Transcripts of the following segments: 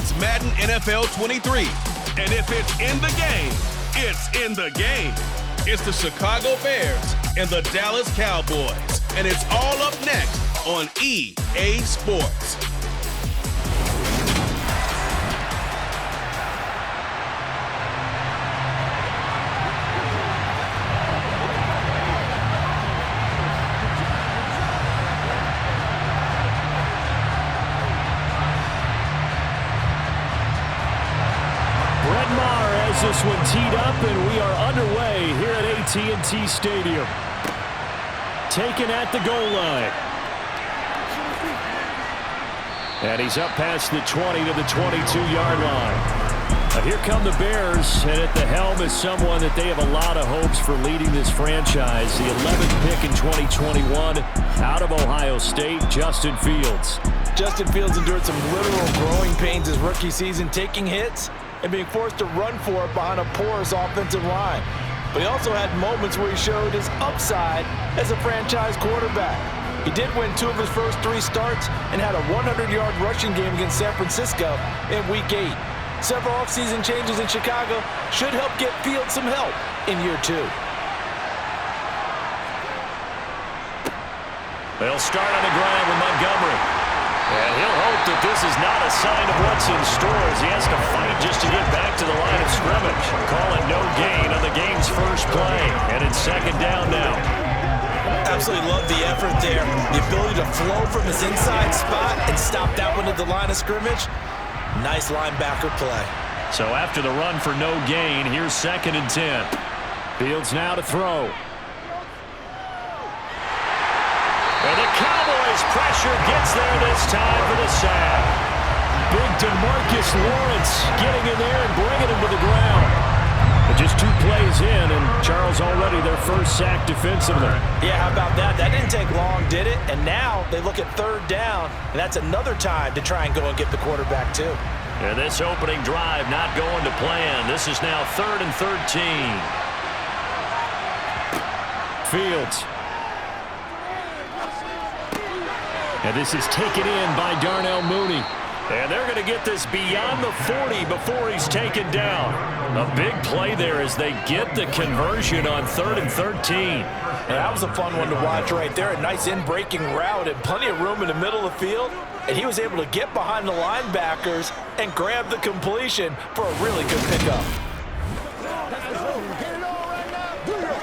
It's Madden NFL 23. And if it's in the game, it's in the game. It's the Chicago Bears and the Dallas Cowboys. And it's all up next on EA Sports. This one teed up, and we are underway here at AT&T Stadium. Taken at the goal line. And he's up past the 20 to the 22-yard line. Now here come the Bears, and at the helm is someone that they have a lot of hopes for leading this franchise. The 11th pick in 2021 out of Ohio State, Justin Fields. Justin Fields endured some literal growing pains his rookie season, taking hits and being forced to run for it behind a porous offensive line. But he also had moments where he showed his upside as a franchise quarterback. He did win 2 of his first 3 starts and had a 100-yard rushing game against San Francisco in Week 8. Several offseason changes in Chicago should help get Fields some help in year 2. They'll start on the ground with Montgomery. And he'll hope that this is not a sign of what's in store as he has to fight just to get back to the line of scrimmage. Call it no gain on the game's first play. And it's second down now. Absolutely love the effort there. The ability to flow from his inside spot and stop that one at the line of scrimmage. Nice linebacker play. So after the run for no gain, here's 2nd and 10. Fields now to throw. And the Cowboys pressure gets there this time for the sack. Big DeMarcus Lawrence getting in there and bringing him to the ground. But just 2 plays in, and Charles already their first sack defensively. Yeah, how about that? That didn't take long, did it? And now they look at 3rd down, and that's another time to try and go and get the quarterback too. And this opening drive not going to plan. This is now 3rd and 13. Fields. And this is taken in by Darnell Mooney. And they're going to get this beyond the 40 before he's taken down. A big play there as they get the conversion on 3rd and 13. And that was a fun one to watch right there. A nice in-breaking route and plenty of room in the middle of the field. And he was able to get behind the linebackers and grab the completion for a really good pickup.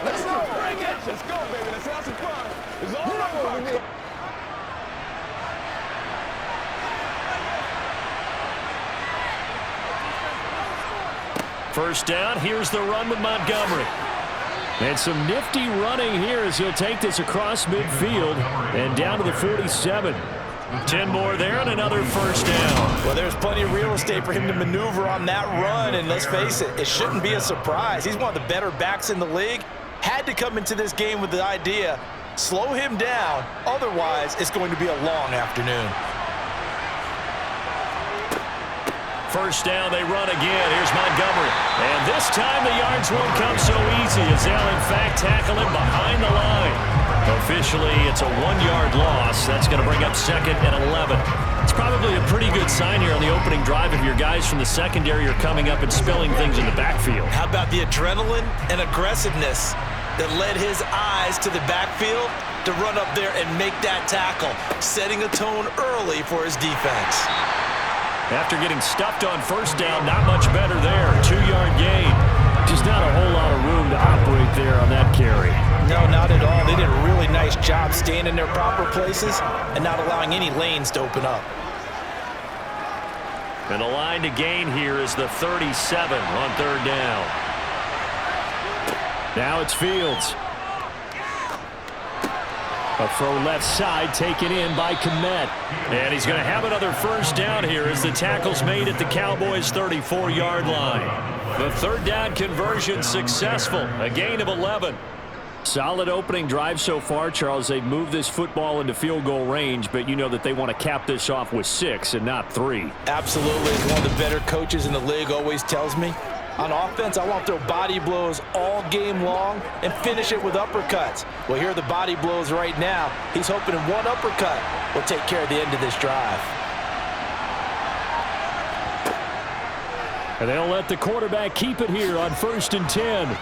Let's go, baby. Let's have some fun. It's all over. First down, here's the run with Montgomery. And some nifty running here as he'll take this across midfield and down to the 47. 10 more there and another first down. Well, there's plenty of real estate for him to maneuver on that run, and let's face it, it shouldn't be a surprise. He's one of the better backs in the league. Had to come into this game with the idea, slow him down, otherwise it's going to be a long afternoon. First down, they run again. Here's Montgomery. And this time the yards won't come so easy as they'll, in fact, tackle him behind the line. Officially, it's a 1-yard loss. That's going to bring up 2nd and 11. It's probably a pretty good sign here on the opening drive if your guys from the secondary are coming up and spilling things in the backfield. How about the adrenaline and aggressiveness that led his eyes to the backfield to run up there and make that tackle, setting a tone early for his defense. After getting stuffed on first down, not much better there. 2-yard gain. Just not a whole lot of room to operate there on that carry. No, not at all. They did a really nice job staying in their proper places and not allowing any lanes to open up. And the line to gain here is the 37 on 3rd down. Now it's Fields. A throw left side taken in by Kmet. And he's going to have another first down here as the tackle's made at the Cowboys' 34-yard line. The 3rd down conversion successful. A gain of 11. Solid opening drive so far, Charles. They've moved this football into field goal range, but you know that they want to cap this off with 6 and not 3. Absolutely. As one of the better coaches in the league always tells me, on offense, I want to throw body blows all game long and finish it with uppercuts. Well, here are the body blows right now. He's hoping one uppercut will take care of the end of this drive. And they'll let the quarterback keep it here on 1st and 10.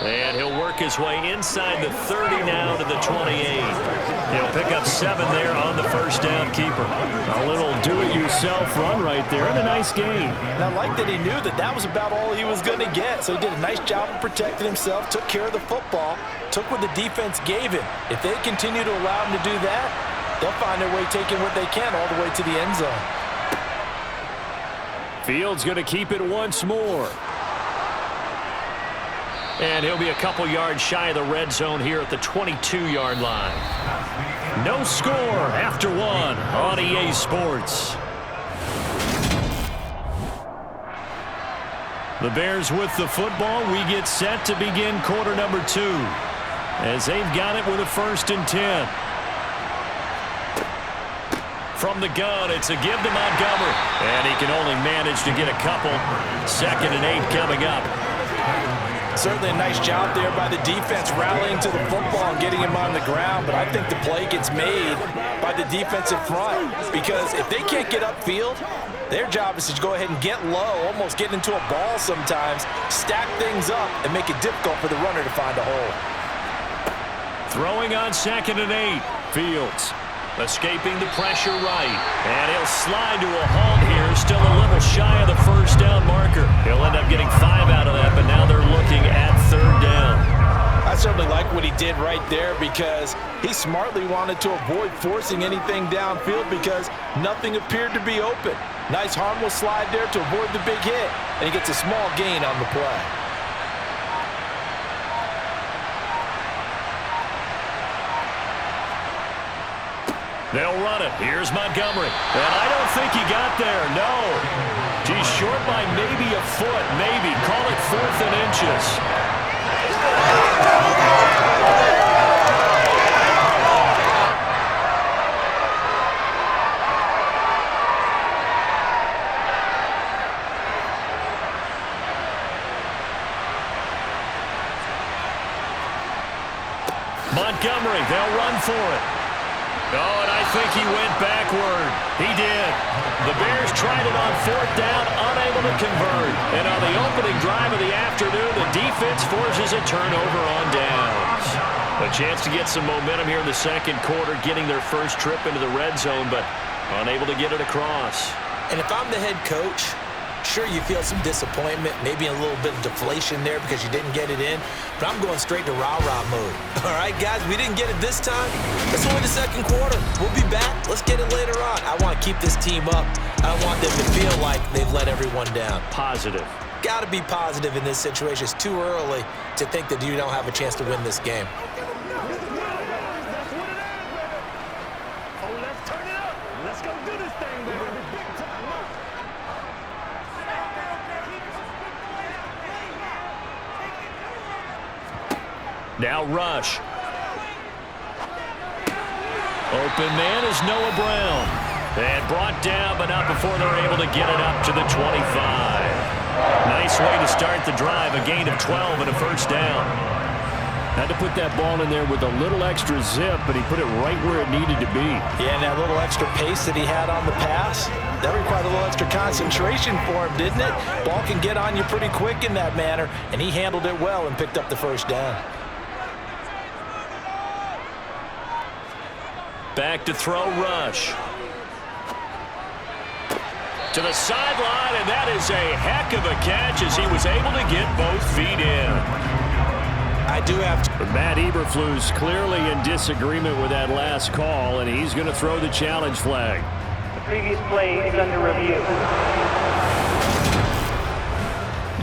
And he'll work his way inside the 30 now to the 28. He'll pick up 7 there on the first down keeper. A little do-it-yourself run right there and a nice gain. And I like that he knew that that was about all he was going to get. So he did a nice job of protecting himself, took care of the football, took what the defense gave him. If they continue to allow him to do that, they'll find their way taking what they can all the way to the end zone. Fields going to keep it once more. And he'll be a couple yards shy of the red zone here at the 22-yard line. No score after 1 on EA Sports. The Bears with the football. We get set to begin quarter number 2 as they've got it with a 1st and 10. From the gun, it's a give to Montgomery. And he can only manage to get a couple. 2nd and 8 coming up. Certainly a nice job there by the defense rallying to the football and getting him on the ground, but I think the play gets made by the defensive front because if they can't get upfield, their job is to go ahead and get low, almost get into a ball sometimes, stack things up, and make it difficult for the runner to find a hole. Throwing on 2nd and 8. Fields escaping the pressure right. And he'll slide to a halt here. Still a little shy of the first down marker. He'll end up getting 5 out of that, but now they're looking at 3rd down. I certainly like what he did right there because he smartly wanted to avoid forcing anything downfield because nothing appeared to be open. Nice harmless slide there to avoid the big hit, and he gets a small gain on the play. They'll run it. Here's Montgomery. And I don't think he got there. No. He's short by maybe a foot. Maybe. Call it 4th and inches. Montgomery. They'll run for it. Oh, and I think he went backward. He did. The Bears tried it on 4th down, unable to convert. And on the opening drive of the afternoon, the defense forces a turnover on downs. A chance to get some momentum here in the 2nd quarter, getting their first trip into the red zone, but unable to get it across. And if I'm the head coach, sure, you feel some disappointment, maybe a little bit of deflation there because you didn't get it in, but I'm going straight to rah-rah mode. All right, guys, we didn't get it this time. It's only the 2nd quarter. We'll be back. Let's get it later on. I want to keep this team up. I don't want them to feel like they've let everyone down. Positive. Got to be positive in this situation. It's too early to think that you don't have a chance to win this game. Now Rush. Open man is Noah Brown. And brought down, but not before they're able to get it up to the 25. Nice way to start the drive. A gain of 12 and a 1st down. Had to put that ball in there with a little extra zip, but he put it right where it needed to be. Yeah, and that little extra pace that he had on the pass, that required a little extra concentration for him, didn't it? Ball can get on you pretty quick in that manner, and he handled it well and picked up the 1st down. Back to throw Rush. To the sideline, and that is a heck of a catch as he was able to get both feet in. I do have to. But Matt Eberflus clearly in disagreement with that last call, and he's going to throw the challenge flag. The previous play is under review.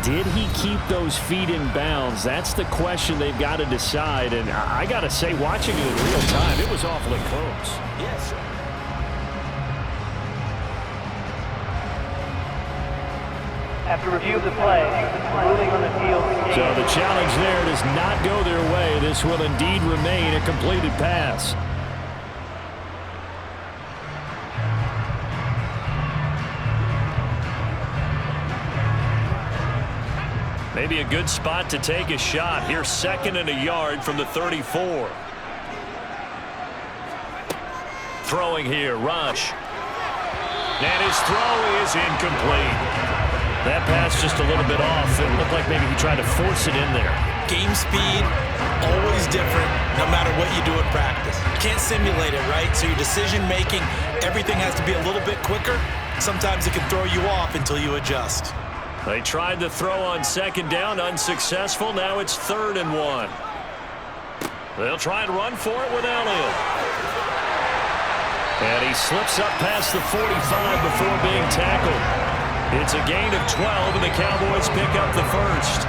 Did he keep those feet in bounds? That's the question they've got to decide. And I got to say, watching it in real time, it was awfully close. Yes. After review of the play, ruling on the field. So the challenge there does not go their way. This will indeed remain a completed pass. Maybe a good spot to take a shot. Here's 2nd and a yard from the 34. Throwing here, Rush. And his throw is incomplete. That pass just a little bit off. It looked like maybe he tried to force it in there. Game speed, always different, no matter what you do in practice. You can't simulate it, right? So your decision-making, everything has to be a little bit quicker. Sometimes it can throw you off until you adjust. They tried to throw on second down, unsuccessful. Now it's 3rd and 1. They'll try and run for it with Elliott. And he slips up past the 45 before being tackled. It's a gain of 12, and the Cowboys pick up the first.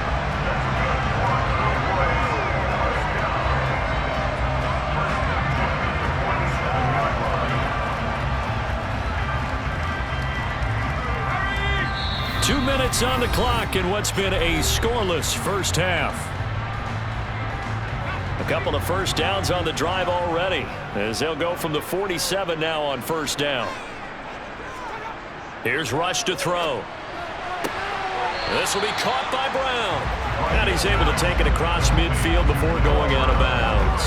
Two minutes on the clock in what's been a scoreless first half. A couple of first downs on the drive already, as they'll go from the 47 now on first down. Here's Rush to throw. This will be caught by Brown. And he's able to take it across midfield before going out of bounds.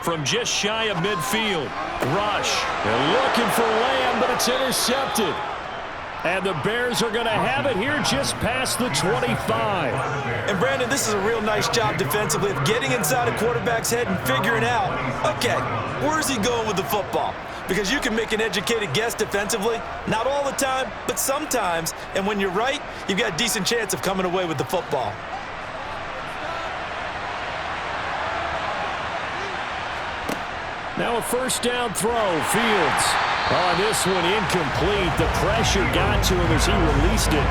From just shy of midfield, Rush. They're looking for Lamb, but it's intercepted. And the Bears are going to have it here just past the 25. And Brandon, this is a real nice job defensively of getting inside a quarterback's head and figuring out, okay, where's he going with the football? Because you can make an educated guess defensively, not all the time, but sometimes. And when you're right, you've got a decent chance of coming away with the football. Now a first down throw, Fields. On this one, incomplete. The pressure got to him as he released it.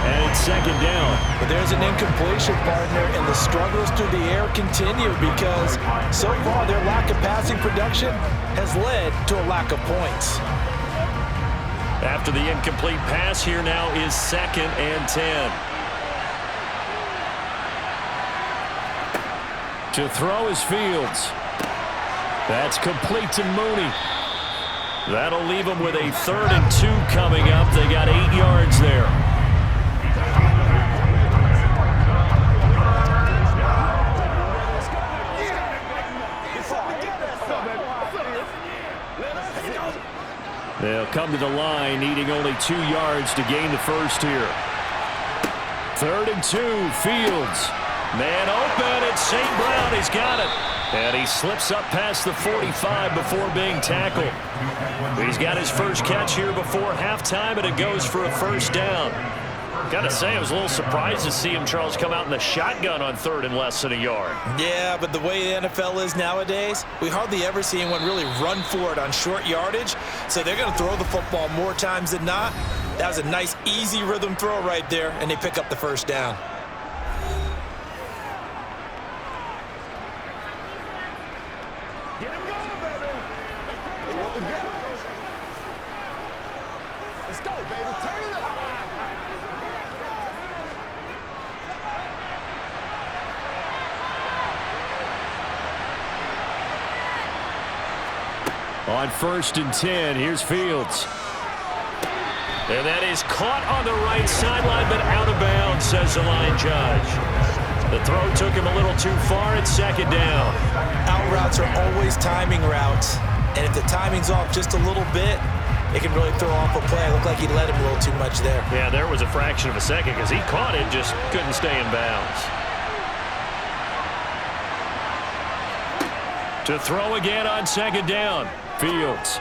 And it's second down. But there's an incompletion, partner, and the struggles through the air continue because so far their lack of passing production has led to a lack of points. After the incomplete pass, here now is 2nd and 10. To throw is Fields. That's complete to Mooney. That'll leave them with a 3rd and 2 coming up. They got 8 yards there. They'll come to the line, needing only 2 yards to gain the first here. 3rd and 2, Fields. Man open, it's St. Brown. He's got it. And he slips up past the 45 before being tackled. He's got his first catch here before halftime, and it goes for a first down. Got to say, I was a little surprised to see him, Charles, come out in the shotgun on 3rd and less than a yard. Yeah, but the way the NFL is nowadays, we hardly ever see anyone really run for it on short yardage. So they're going to throw the football more times than not. That was a nice, easy rhythm throw right there, and they pick up the first down. On 1st and 10, here's Fields. And that is caught on the right sideline, but out of bounds, says the line judge. The throw took him a little too far. It's 2nd down. Out routes are always timing routes. And if the timing's off just a little bit, it can really throw off a play. It looked like he let him a little too much there. Yeah, there was a fraction of a second because he caught it, just couldn't stay in bounds. To throw again on 2nd down. Fields.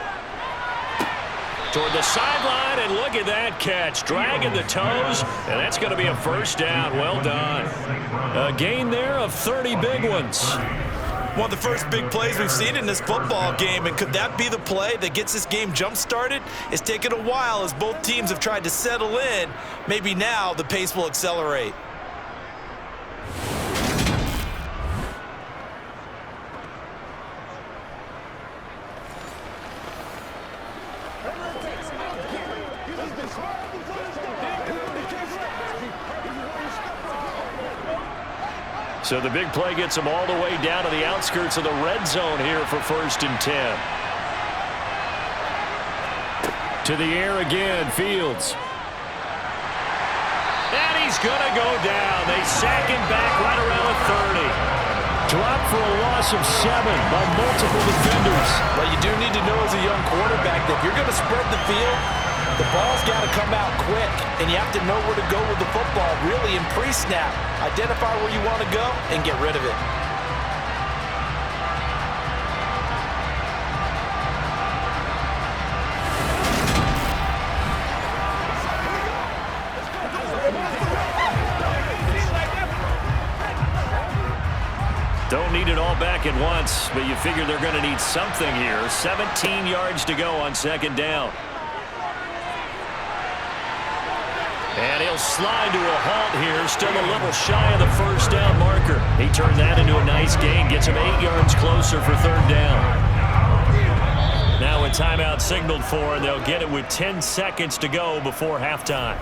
Toward the sideline, and look at that catch. Dragging the toes, and that's going to be a first down. Well done. A gain there of 30 big ones. One of the first big plays we've seen in this football game, and could that be the play that gets this game jump-started? It's taken a while as both teams have tried to settle in. Maybe now the pace will accelerate. So the big play gets them all the way down to the outskirts of the red zone here for 1st and 10. To the air again, Fields. And he's going to go down. They sack him back right around the 30. Dropped for a loss of 7 by multiple defenders. Well, you do need to know as a young quarterback that if you're going to spread the field, the ball's got to come out quick, and you have to know where to go with the football, really in pre-snap. Identify where you want to go and get rid of it. Don't need it all back at once, but you figure they're going to need something here. 17 yards to go on second down. And he'll slide to a halt here, still a little shy of the first down marker. He turned that into a nice gain, gets him 8 yards closer for third down. Now a timeout signaled for, and they'll get it with 10 seconds to go before halftime.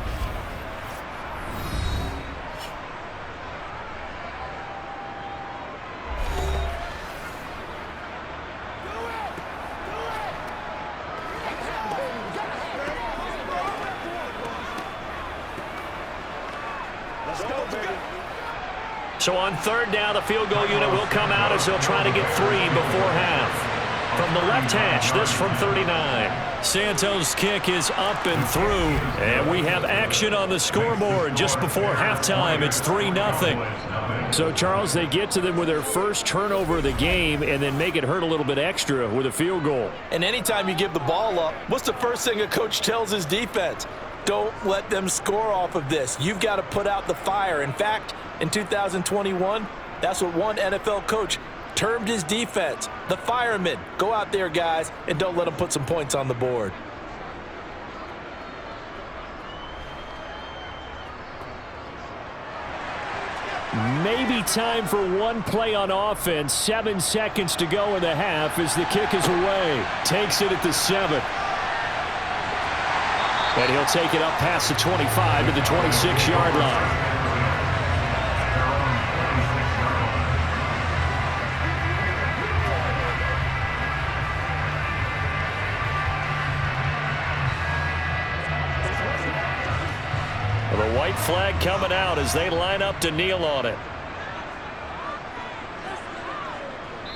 So on third down, the field goal unit will come out as they'll try to get 3 before half. From the left hash, this from 39. Santos' kick is up and through, and we have action on the scoreboard just before halftime. It's 3-0. So, Charles, they get to them with their first turnover of the game and then make it hurt a little bit extra with a field goal. And anytime you give the ball up, what's the first thing a coach tells his defense? Don't let them score off of this. You've got to put out the fire. In fact, in 2021, that's what one NFL coach termed his defense, the firemen. Go out there, guys, and don't let them put some points on the board. Maybe time for one play on offense. 7 seconds to go in the half as the kick is away. Takes it at the 7. And he'll take it up past the 25 to the 26-yard line. The white flag coming out as they line up to kneel on it.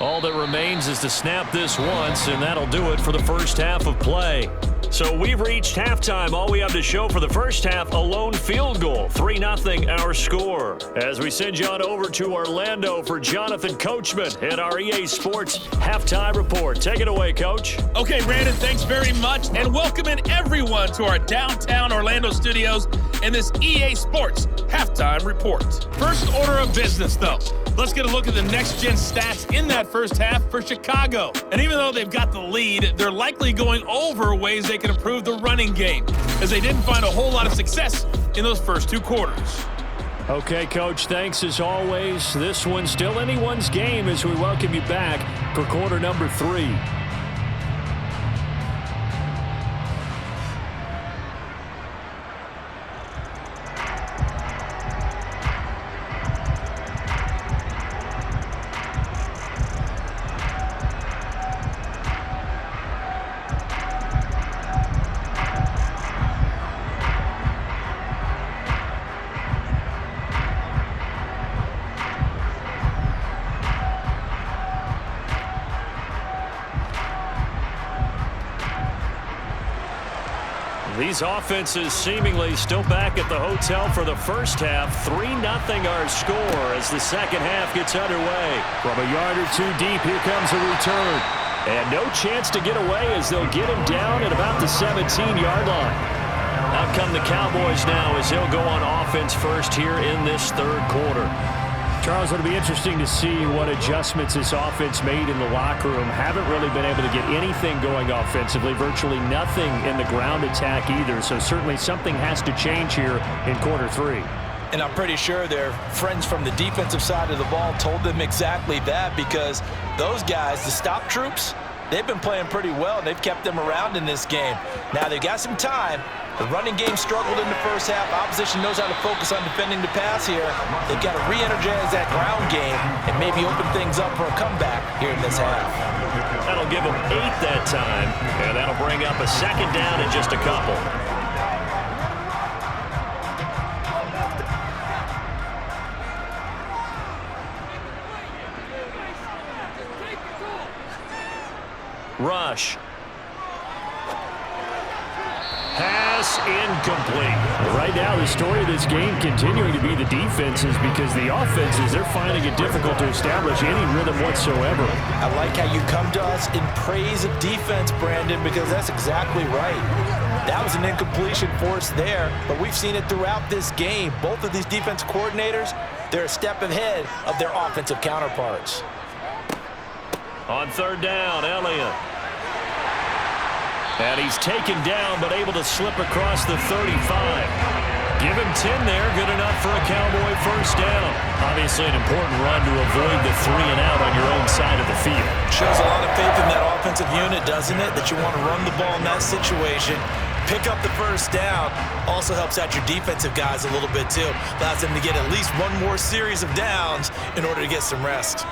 All that remains is to snap this once, and that'll do it for the first half of play. So we've reached halftime. All we have to show for the first half, a lone field goal. 3-0 our score. As we send you on over to Orlando for Jonathan Coachman at our EA Sports Halftime Report. Take it away, Coach. Okay, Brandon, thanks very much. And welcoming everyone to our downtown Orlando studios and this EA Sports Halftime Report. First order of business, though. Let's get a look at the next-gen stats in that first half for Chicago. And even though they've got the lead, they're likely going over ways they can improve the running game, as they didn't find a whole lot of success in those first 2 quarters. Okay, Coach, thanks as always. This one's still anyone's game as we welcome you back for quarter number 3. These offenses seemingly still back at the hotel for the first half. 3-0 our score as the second half gets underway. From a yard or 2 deep, here comes a return. And no chance to get away as they'll get him down at about the 17-yard line. Out come the Cowboys now as they'll go on offense first here in this third quarter. Charles, it'll be interesting to see what adjustments this offense made in the locker room. Haven't really been able to get anything going offensively, virtually nothing in the ground attack either. So certainly something has to change here in quarter 3. And I'm pretty sure their friends from the defensive side of the ball told them exactly that, because those guys, the stop troops, they've been playing pretty well, and they've kept them around in this game. Now they've got some time. The running game struggled in the first half. Opposition knows how to focus on defending the pass here. They've got to re-energize that ground game and maybe open things up for a comeback here in this half. That'll give them 8 that time, and that'll bring up a second down in just a couple. Rush. Pass incomplete. Right now, the story of this game continuing to be the defenses, because the offenses, they're finding it difficult to establish any rhythm whatsoever. I like how you come to us in praise of defense, Brandon, because that's exactly right. That was an incompletion force there, but we've seen it throughout this game. Both of these defense coordinators, they're a step ahead of their offensive counterparts. On third down, Elliott. And he's taken down, but able to slip across the 35. Give him 10 there, good enough for a Cowboy first down. Obviously an important run to avoid the 3 and out on your own side of the field. Shows a lot of faith in that offensive unit, doesn't it? That you want to run the ball in that situation. Pick up the first down. Also helps out your defensive guys a little bit too. Allows them to get at least one more series of downs in order to get some rest.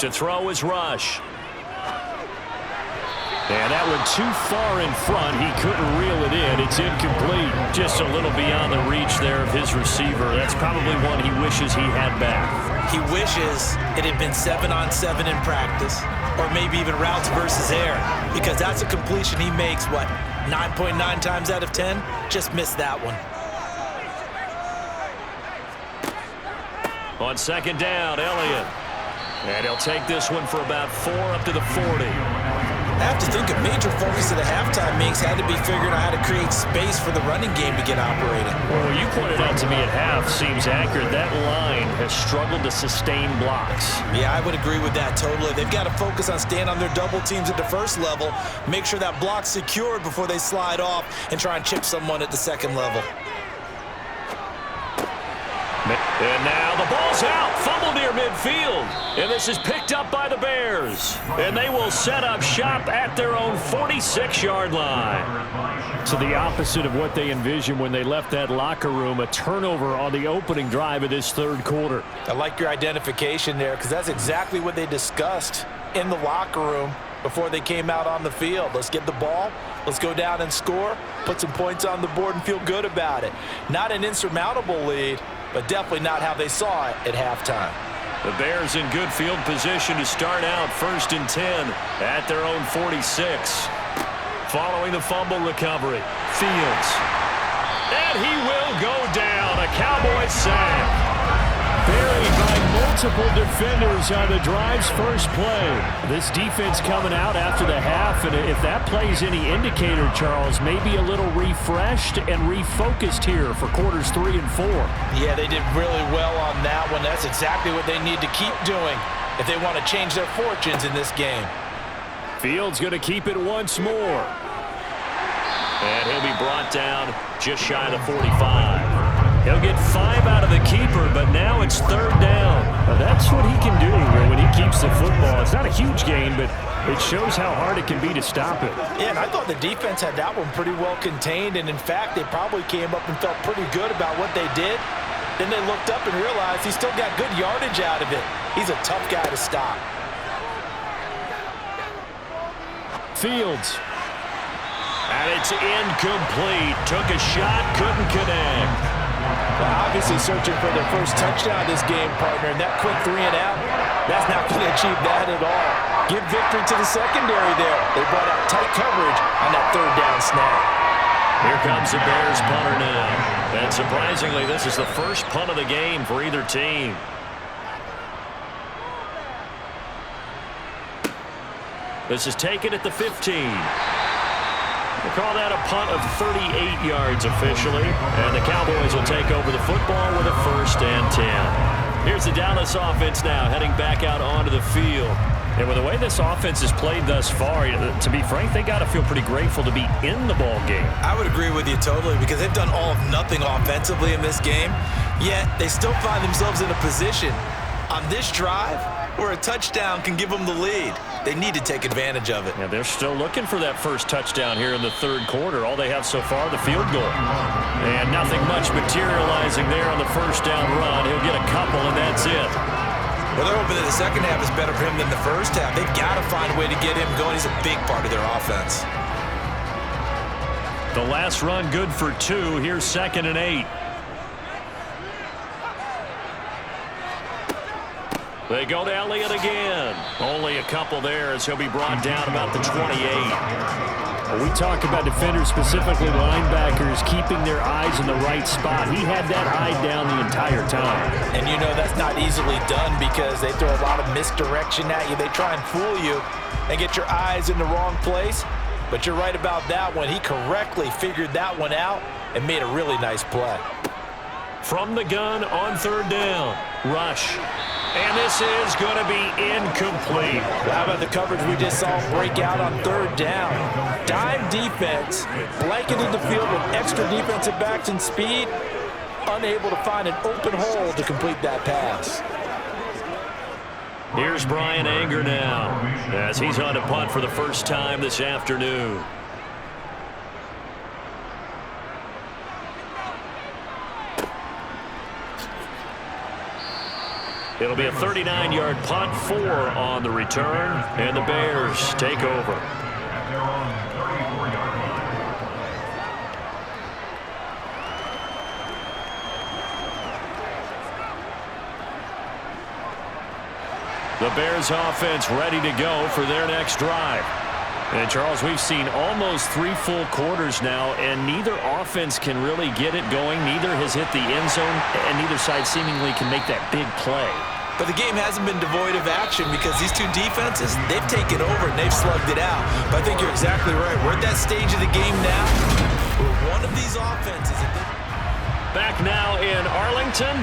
To throw is Rush. And that one too far in front. He couldn't reel it in. It's incomplete. Just a little beyond the reach there of his receiver. That's probably one he wishes he had back. He wishes it had been 7-on-7 in practice, or maybe even routes versus air, because that's a completion he makes, what, 9.9 times out of 10? Just missed that one. On second down, Elliott. And he'll take this one for about 4 up to the 40. I have to think a major focus of the halftime meetings had to be figuring out how to create space for the running game to get operating. Well, what you pointed out to me at half seems accurate. That line has struggled to sustain blocks. Yeah, I would agree with that totally. They've got to focus on staying on their double teams at the first level, make sure that block's secured before they slide off and try and chip someone at the second level. And now the ball's out, fumble near midfield, and this is picked up by the Bears, and they will set up shop at their own 46-yard line. So the opposite of what they envisioned when they left that locker room, a turnover on the opening drive of this third quarter. I like your identification there, because that's exactly what they discussed in the locker room before they came out on the field. Let's get the ball, let's go down and score, put some points on the board and feel good about it. Not an insurmountable lead, but definitely not how they saw it at halftime. The Bears in good field position to start out 1st and 10 at their own 46. Following the fumble recovery, Fields. And he will go down, a Cowboy sack. Buried by multiple defenders on the drive's first play. This defense coming out after the half, and if that plays any indicator, Charles, maybe a little refreshed and refocused here for quarters 3 and 4. Yeah, they did really well on that one. That's exactly what they need to keep doing if they want to change their fortunes in this game. Fields going to keep it once more. And he'll be brought down just shy of the 45. He'll get 5 out of the keeper, but now it's third down. Now that's what he can do when he keeps the football. It's not a huge gain, but it shows how hard it can be to stop it. Yeah, and I thought the defense had that one pretty well contained, and in fact, they probably came up and felt pretty good about what they did. Then they looked up and realized he still got good yardage out of it. He's a tough guy to stop. Fields. And it's incomplete. Took a shot, couldn't connect. Well, obviously searching for their first touchdown this game, partner. And that quick 3 and out, that's not going to achieve that at all. Give victory to the secondary there. They brought out tight coverage on that third down snap. Here comes the Bears punter now. And surprisingly, this is the first punt of the game for either team. This is taken at the 15. We'll call that a punt of 38 yards officially. And the Cowboys will take over the football with a 1st and 10. Here's the Dallas offense now heading back out onto the field. And with the way this offense has played thus far, to be frank, they got to feel pretty grateful to be in the ball game. I would agree with you totally, because they've done all of nothing offensively in this game, yet they still find themselves in a position on this drive where a touchdown can give them the lead. They need to take advantage of it. Yeah, they're still looking for that first touchdown here in the third quarter. All they have so far, the field goal. And nothing much materializing there on the first down run. He'll get a couple, and that's it. Well, they're hoping that the second half is better for him than the first half. They've got to find a way to get him going. He's a big part of their offense. The last run good for 2. Here's 2nd and 8. They go to Elliott again. Only a couple there as he'll be brought down about the 28. We talk about defenders, specifically linebackers, keeping their eyes in the right spot. He had that eye down the entire time. And you know that's not easily done because they throw a lot of misdirection at you. They try and fool you and get your eyes in the wrong place. But you're right about that one. He correctly figured that one out and made a really nice play. From the gun on 3rd down. Rush. And this is going to be incomplete. Well, how about the coverage we just saw break out on 3rd down? Dime defense, blanketed the field with extra defensive backs and speed, unable to find an open hole to complete that pass. Here's Brian Anger now as he's on to punt for the first time this afternoon. It'll be a 39-yard punt, 4 on the return, and the Bears take over. The Bears offense ready to go for their next drive. And Charles, we've seen almost 3 full quarters now, and neither offense can really get it going. Neither has hit the end zone, and neither side seemingly can make that big play. But the game hasn't been devoid of action because these two defenses, they've taken over and they've slugged it out. But I think you're exactly right. We're at that stage of the game now where one of these offenses... Back now in Arlington.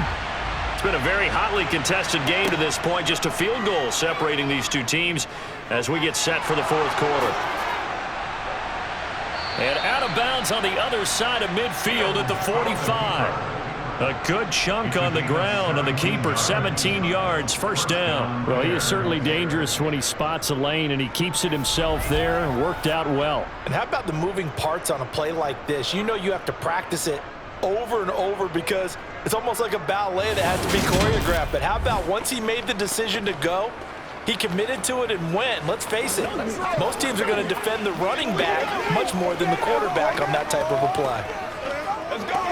It's been a very hotly contested game to this point. Just a field goal separating these two teams as we get set for the 4th quarter. And out of bounds on the other side of midfield at the 45. A good chunk on the ground, and the keeper 17 yards, first down. Well, he is certainly dangerous when he spots a lane, and he keeps it himself there and worked out well. And how about the moving parts on a play like this? You know you have to practice it over and over because it's almost like a ballet that has to be choreographed. But how about once he made the decision to go, he committed to it and went. Let's face it, most teams are going to defend the running back much more than the quarterback on that type of a play. Let's go.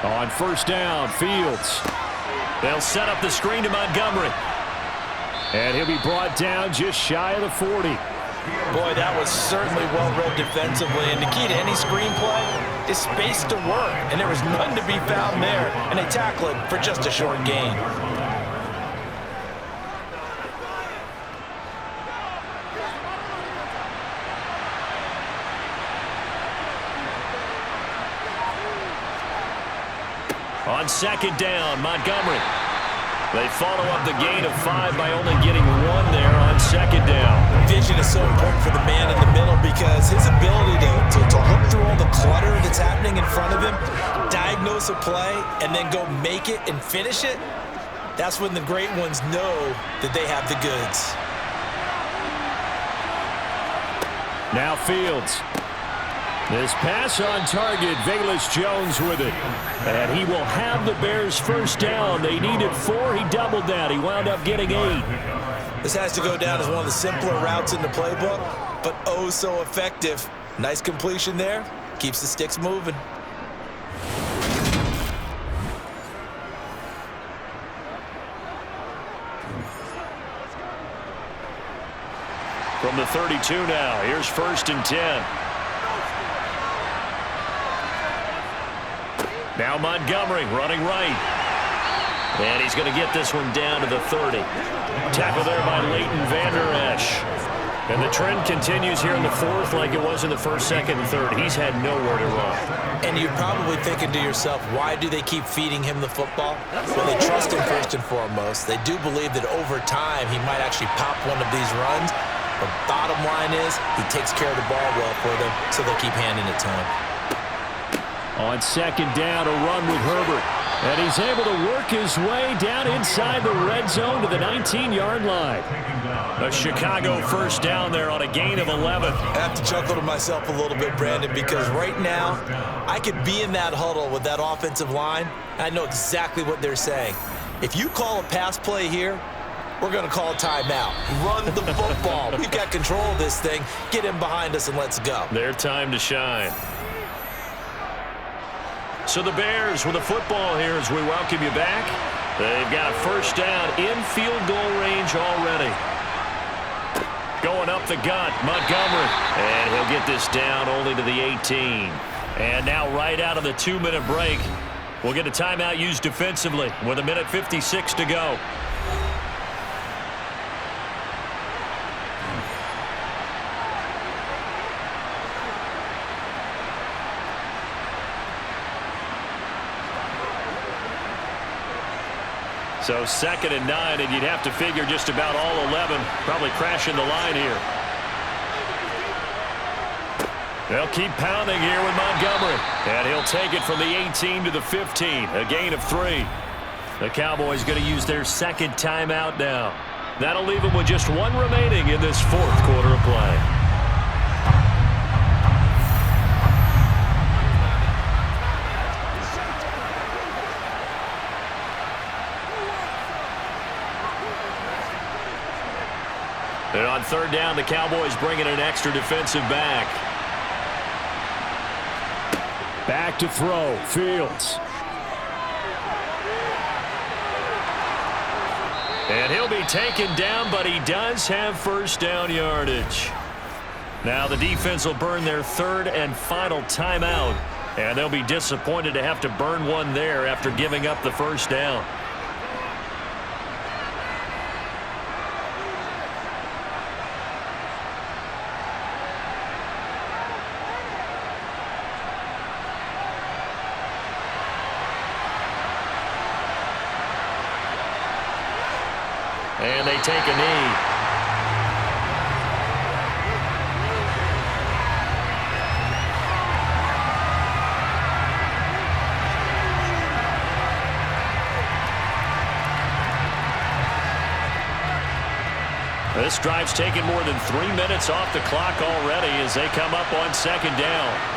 On first down, Fields. They'll set up the screen to Montgomery. And he'll be brought down just shy of the 40. Boy, that was certainly well-read defensively. And the key to any screenplay is space to work. And there was none to be found there. And they tackle it for just a short gain. On 2nd down, Montgomery. They follow up the gain of 5 by only getting 1 there on 2nd down. Vision is so important for the man in the middle because his ability to look through all the clutter that's happening in front of him, diagnose a play, and then go make it and finish it, that's when the great ones know that they have the goods. Now Fields. This pass on target, Velus Jones with it. And he will have the Bears first down. They needed 4. He doubled that. He wound up getting 8. This has to go down as one of the simpler routes in the playbook, but oh so effective. Nice completion there. Keeps the sticks moving. From the 32 now, here's 1st and 10. Now Montgomery running right. And he's going to get this one down to the 30. Tackle there by Leighton Vander Esch. And the trend continues here in the 4th like it was in the 1st, 2nd, and 3rd. He's had nowhere to run. And you're probably thinking to yourself, why do they keep feeding him the football? Well, they trust him first and foremost. They do believe that over time he might actually pop one of these runs. But bottom line is he takes care of the ball well for them, so they keep handing it to him. On second down, a run with Herbert. And he's able to work his way down inside the red zone to the 19-yard line. A Chicago first down there on a gain of 11. I have to chuckle to myself a little bit, Brandon, because right now I could be in that huddle with that offensive line. I know exactly what they're saying. If you call a pass play here, we're going to call a timeout. Run the football. We've got control of this thing. Get him behind us and let's go. Their time to shine. So the Bears with the football here as we welcome you back. They've got a first down in field goal range already. Going up the gut, Montgomery. And he'll get this down only to the 18. And now right out of the 2-minute break, we'll get a timeout used defensively with 1:56 to go. So 2nd and 9, and you'd have to figure just about all 11 probably crashing the line here. They'll keep pounding here with Montgomery. And he'll take it from the 18 to the 15, a gain of 3. The Cowboys going to use their second timeout now. That'll leave them with just 1 remaining in this 4th quarter of play. And on 3rd down, the Cowboys bringing an extra defensive back. Back to throw, Fields. And he'll be taken down, but he does have first down yardage. Now the defense will burn their 3rd and final timeout. And they'll be disappointed to have to burn one there after giving up the first down. And they take a knee. This drive's taken more than 3 minutes off the clock already as they come up on 2nd down.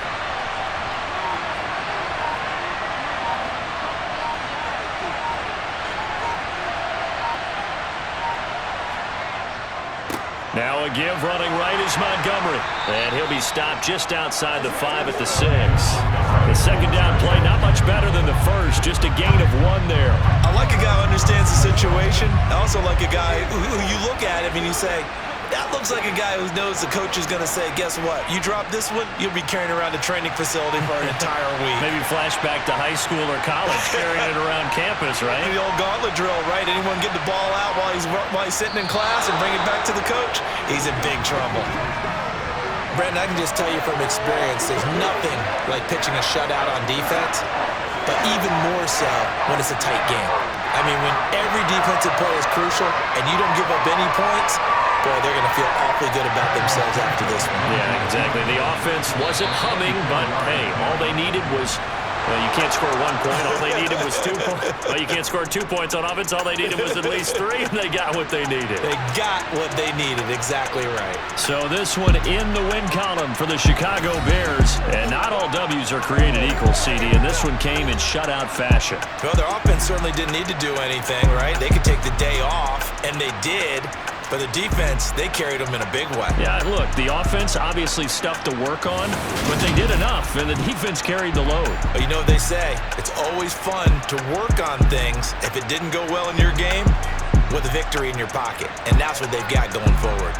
Now a give running right is Montgomery. And he'll be stopped just outside the 5 at the 6. The 2nd down play not much better than the first, just a gain of 1 there. I like a guy who understands the situation. I also like a guy who you look at him and you say, that looks like a guy who knows the coach is going to say, guess what? You drop this one, you'll be carrying around a training facility for an entire week. Maybe flashback to high school or college, carrying it around campus, right? The old gauntlet drill, right? Anyone get the ball out while he's sitting in class and bring it back to the coach? He's in big trouble. Brandon, I can just tell you from experience, there's nothing like pitching a shutout on defense, but even more so when it's a tight game. I mean, when every defensive play is crucial and you don't give up any points, boy, they're going to feel awfully good about themselves after this one. Yeah, exactly. The offense wasn't humming, but, hey, all they needed was, well, you can't score 1 point. All they needed was 2 points. Well, you can't score 2 points on offense. All they needed was at least 3, and they got what they needed. They got what they needed. Exactly right. So this one in the win column for the Chicago Bears. And not all W's are created equal, CD, and this one came in shutout fashion. Well, their offense certainly didn't need to do anything, right? They could take the day off, and they did. But the defense, they carried them in a big way. Yeah, look, the offense obviously stuff to work on, but they did enough, and the defense carried the load. But you know what they say, it's always fun to work on things if it didn't go well in your game with a victory in your pocket. And that's what they've got going forward.